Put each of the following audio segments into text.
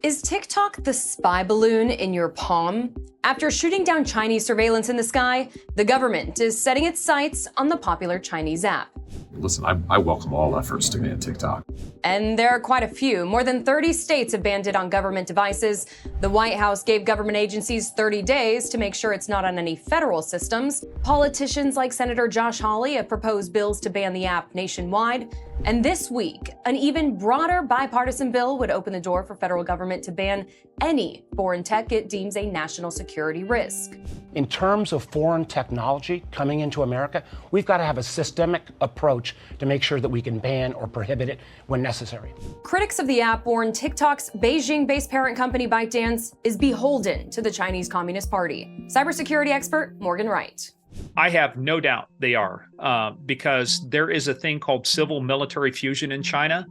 Is TikTok the spy balloon in your palm? After shooting down Chinese surveillance in the sky, the government is setting its sights on the popular Chinese app. Listen, I welcome all efforts to ban TikTok. And there are quite a few. More than 30 states have banned it on government devices. The White House gave government agencies 30 days to make sure it's not on any federal systems. Politicians like Senator Josh Hawley have proposed bills to ban the app nationwide. And this week, an even broader bipartisan bill would open the door for federal government to ban any foreign tech it deems a national security risk. In terms of foreign technology coming into America, we've got to have a systemic approach to make sure that we can ban or prohibit it when necessary. Critics of the app warn TikTok's Beijing-based parent company ByteDance is beholden to the Chinese Communist Party. Cybersecurity expert Morgan Wright. I have no doubt they are, because there is a thing called civil-military fusion in China.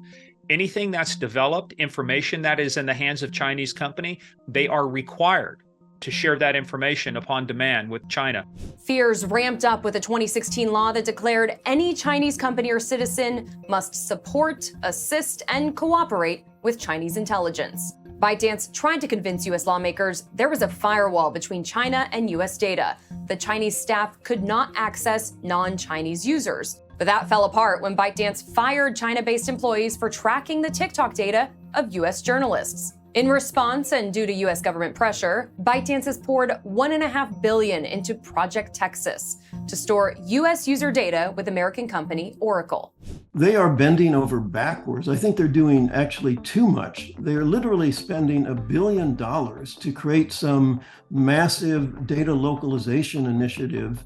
Anything that's developed, information that is in the hands of Chinese company, they are required to share that information upon demand with China. Fears ramped up with a 2016 law that declared any Chinese company or citizen must support, assist, and cooperate with Chinese intelligence. ByteDance tried to convince U.S. lawmakers there was a firewall between China and U.S. data. The Chinese staff could not access non-Chinese users. But that fell apart when ByteDance fired China-based employees for tracking the TikTok data of U.S. journalists. In response, and due to U.S. government pressure, ByteDance has poured $1.5 billion into Project Texas to store U.S. user data with American company Oracle. They are bending over backwards. I think they're doing actually too much. They're literally spending $1 billion to create some massive data localization initiative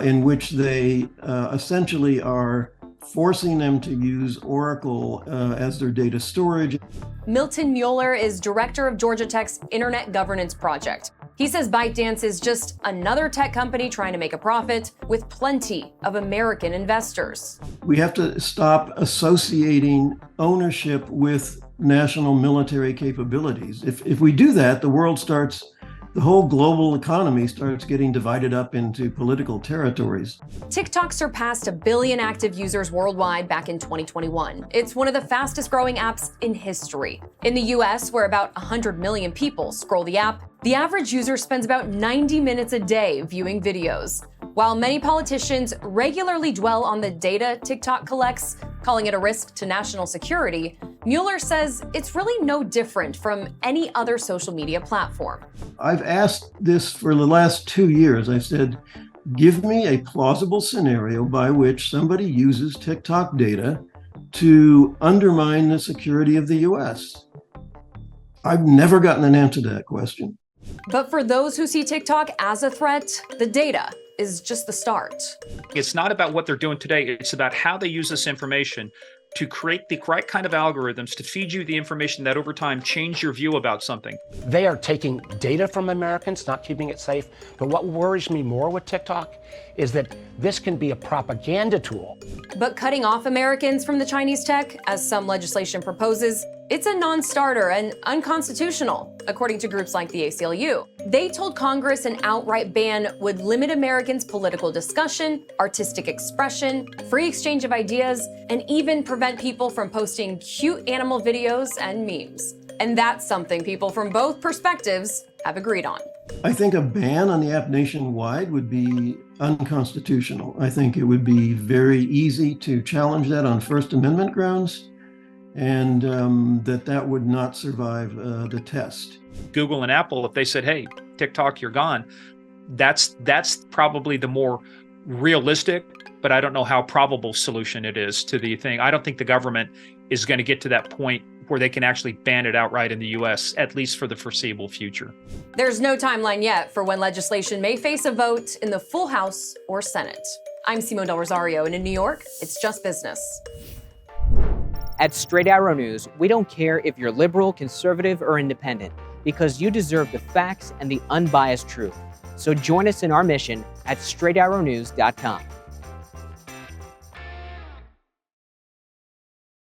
in which they essentially are forcing them to use Oracle as their data storage. Milton Mueller is director of Georgia Tech's Internet Governance Project. He says ByteDance is just another tech company trying to make a profit with plenty of American investors. We have to stop associating ownership with national military capabilities. If we do that, the whole global economy starts getting divided up into political territories. TikTok surpassed 1 billion active users worldwide back in 2021. It's one of the fastest growing apps in history. In the US, where about 100 million people scroll the app, the average user spends about 90 minutes a day viewing videos. While many politicians regularly dwell on the data TikTok collects, calling it a risk to national security, Mueller says it's really no different from any other social media platform. I've asked this for the last 2 years. I said, give me a plausible scenario by which somebody uses TikTok data to undermine the security of the US. I've never gotten an answer to that question. But for those who see TikTok as a threat, the data is just the start. It's not about what they're doing today. It's about how they use this information to create the right kind of algorithms to feed you the information that over time change your view about something. They are taking data from Americans, not keeping it safe. But what worries me more with TikTok is that this can be a propaganda tool. But cutting off Americans from the Chinese tech, as some legislation proposes, it's a non-starter and unconstitutional, according to groups like the ACLU. They told Congress an outright ban would limit Americans' political discussion, artistic expression, free exchange of ideas, and even prevent people from posting cute animal videos and memes. And that's something people from both perspectives have agreed on. I think a ban on the app nationwide would be unconstitutional. I think it would be very easy to challenge that on First Amendment grounds, and that would not survive the test. Google and Apple, if they said, hey, TikTok, you're gone, that's probably the more realistic, but I don't know how probable solution it is to the thing. I don't think the government is going to get to that point where they can actually ban it outright in the US, at least for the foreseeable future. There's no timeline yet for when legislation may face a vote in the full House or Senate. I'm Simone Del Rosario, and in New York, it's just business. At Straight Arrow News, we don't care if you're liberal, conservative, or independent, because you deserve the facts and the unbiased truth. So join us in our mission at straightarrownews.com.